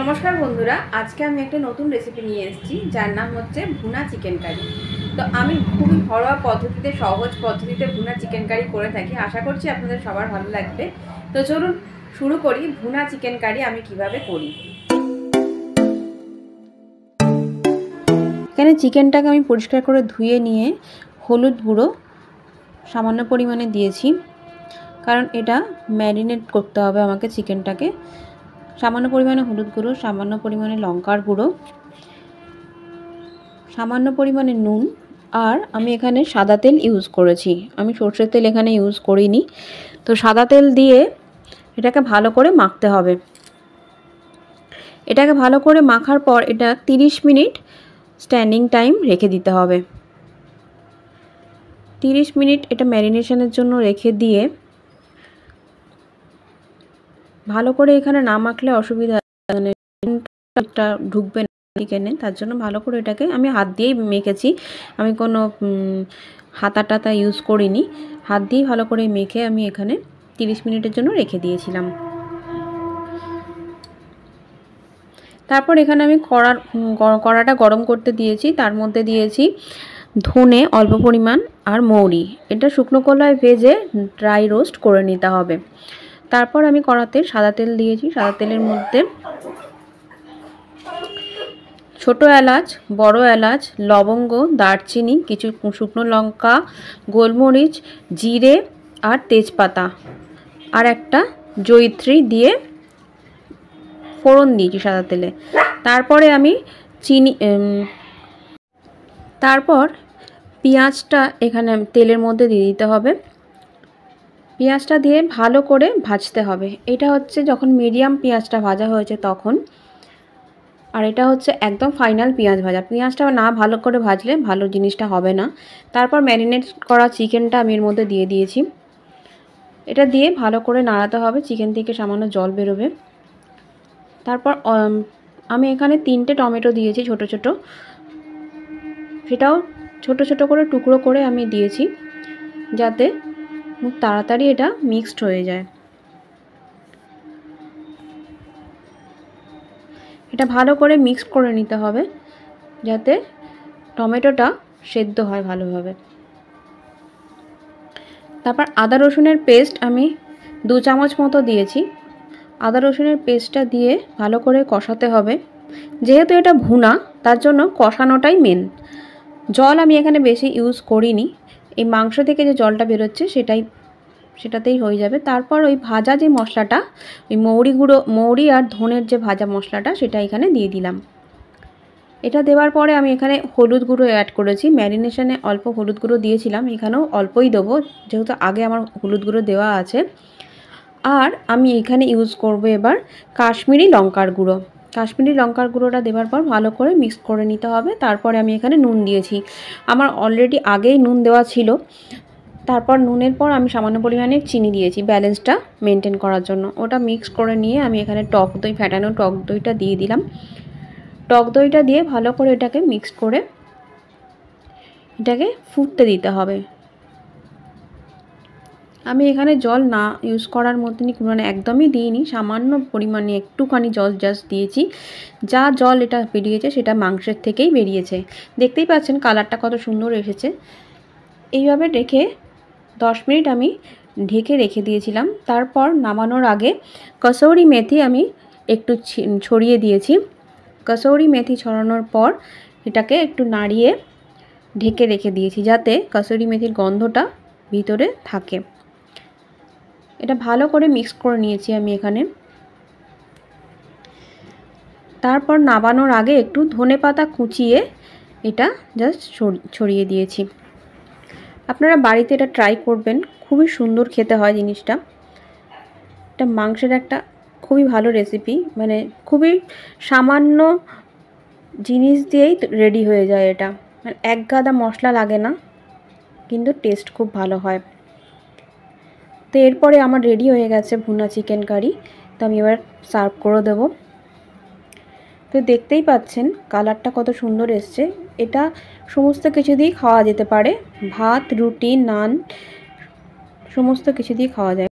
नमस्कार बंधुरा आज के आमी एक नतून रेसिपि निये एसेछि जार नाम होच्छे भुना चिकेन कारि। तो आमी खूबई घरोया पद्धतिते सहज पद्धतिते भुना चिकेन कारि करे थाकि। आशा करछि आपनादेर सबार भालो लागबे। तो चलुन शुरू करी भुना चिकेन कारि आमी किभाबे करि। एखाने चिकेनटाके आमी परिष्कार करे धुए निये हलुद गुঁড়ো सामान्य परिमाणे दिएछि, कारण एटा मैरिनेट करते होबे आमाके चिकेनटाके। सामान्य परिमाणे हलुद गुঁড়ো, सामान्य परिमाणे लंकार गुঁড়ো, सामान्य परिमाणे नुन और आमी एखाने सादा तेल यूज करेछि। आमी सर्षेर तेल एखाने यूज करिनि। तो सादा तेल दिए एटाके भालो करे माखते होबे। एटाके भालो करे माखार पर एटा 30 मिनट स्टैंडिंग टाइम रेखे दिते होबे। 30 मिनट एटा मैरिनेशनेर जोन्नो रेखे दिए ভালো করে এখানে না মাখলে অসুবিধা, মানে নুনটা ঢুকবে না চিকেনে, তার জন্য ভালো করে এটাকে আমি হাত দিয়েই মেখেছি। আমি কোনো হাতা টাতা ইউজ করিনি, হাত দিয়েই ভালো করে মেখে আমি এখানে 30 মিনিটের জন্য রেখে দিয়েছিলাম। তারপর এখানে আমি কড়াটা গরম করতে দিয়েছি, তার মধ্যে দিয়েছি ধনে অল্প পরিমাণ আর মৌরি। এটা শুকনো কড়ায় ভেজে ড্রাই রোস্ট করে নিতে হবে। তারপর আমি কড়াতে সাদা তেল দিয়েছি। সাদা তেলের মধ্যে ছোট এলাচ, বড় এলাচ, লবঙ্গ, দারচিনি, কিছু শুকনো লঙ্কা, গোলমরিচ, জিরে আর তেজপাতা আর একটা জয়িত্রী দিয়ে ফোড়ন দিয়েছি সাদা তেলে। তারপরে আমি তারপর পেঁয়াজটা এখানে তেলের মধ্যে দিয়ে দিতে হবে। পেঁয়াজটা দিয়ে ভালো করে ভাজতে হবে। এটা হচ্ছে যখন মিডিয়াম পেঁয়াজটা ভাজা হয়েছে তখন, আর এটা হচ্ছে একদম ফাইনাল পেঁয়াজ ভাজা। পেঁয়াজটা না ভালো করে ভাজলে ভালো জিনিসটা হবে না। তারপর ম্যারিনেট করা চিকেনটা আমি এর মধ্যে দিয়ে দিয়েছি। এটা দিয়ে ভালো করে নাড়াতে হবে, চিকেন থেকে সামান্য জল বেরোবে। তারপর আমি এখানে 3টে টমেটো দিয়েছি ছোট ছোট, সেটাও ছোট ছোট করে টুকরো করে আমি দিয়েছি যাতে খুব তাড়াতাড়ি এটা মিক্সড হয়ে যায়। এটা ভালো করে মিক্স করে নিতে হবে যাতে টমেটোটা সেদ্ধ হয় ভালোভাবে। তারপর আদা রসুনের পেস্ট আমি 2 চামচ মতো দিয়েছি। আদা রসুনের পেস্টটা দিয়ে ভালো করে কষাতে হবে। যেহেতু এটা ভুনা তার জন্য কষানোটাই মেন। জল আমি এখানে বেশি ইউজ করিনি, এই মাংস থেকে যে জলটা বেরোচ্ছে সেটাতেই হয়ে যাবে। তারপর ওই ভাজা যে মশলাটা, ওই মৌরি আর ধনের যে ভাজা মশলাটা সেটা এখানে দিয়ে দিলাম। এটা দেওয়ার পরে আমি এখানে হলুদ গুঁড়ো অ্যাড করেছি। ম্যারিনেশনে অল্প হলুদ গুঁড়ো দিয়েছিলাম, এখানেও অল্পই দেবো যেহেতু আগে আমার হলুদ গুঁড়ো দেওয়া আছে। আর আমি এখানে ইউজ করব এবার কাশ্মীরি লঙ্কার গুঁড়ো। কাশ্মীরি লঙ্কার গুঁড়োটা দেওয়ার পর ভালো করে মিক্স করে নিতে হবে। তারপরে আমি এখানে নুন দিয়েছি, আমার অলরেডি আগেই নুন দেওয়া ছিল। তারপর নুনের পর আমি সামান্য পরিমাণে চিনি দিয়েছি ব্যালেন্সটা মেনটেন করার জন্য। ওটা মিক্স করে নিয়ে আমি এখানে টক দই, ফ্যাটানো টক দইটা দিয়ে দিলাম। টক দইটা দিয়ে ভালো করে এটাকে মিক্স করে এটাকে ফুটতে দিতে হবে। আমি এখানে জল না ইউজ করার মতনই, মানে একদমই দিইনি, সামান্য পরিমাণে একটুখানি জল জাস্ট দিয়েছি। যা জল এটা বেরিয়েছে সেটা মাংসের থেকেই বেরিয়েছে। দেখতেই পাচ্ছেন কালারটা কত সুন্দর এসেছে। এইভাবে রেখে 10 মিনিট আমি ঢেকে রেখে দিয়েছিলাম। তারপর নামানোর আগে কসৌরি মেথি আমি একটু ছড়িয়ে দিয়েছি। কসৌরি মেথি ছড়ানোর পর এটাকে একটু নাড়িয়ে ঢেকে রেখে দিয়েছি যাতে কসৌরি মেথির গন্ধটা ভিতরে থাকে। এটা ভালো করে মিক্স করে নিয়েছি আমি এখানে। তারপর নামানোর আগে একটু ধনেপাতা কুচিয়ে এটা জাস্ট ছড়িয়ে দিয়েছি। আপনারা বাড়িতে এটা ট্রাই করবেন, খুবই সুন্দর খেতে হয় জিনিসটা। এটা মাংসের একটা খুবই ভালো রেসিপি, মানে খুবই সামান্য জিনিস দিয়েই রেডি হয়ে যায় এটা, মানে এক গাদা মশলা লাগে না, কিন্তু টেস্ট খুব ভালো হয়। তো এরপরে আমার রেডি হয়ে গেছে ভুনা চিকেন কারি। তো আমি এবার সার্ভ করে দেব। তো দেখতেই পাচ্ছেন কালারটা কত সুন্দর এসছে। এটা সমস্ত কিছু দিয়ে খাওয়া যেতে পারে, ভাত, রুটি, নান সমস্ত কিছু দিয়ে খাওয়া যায়।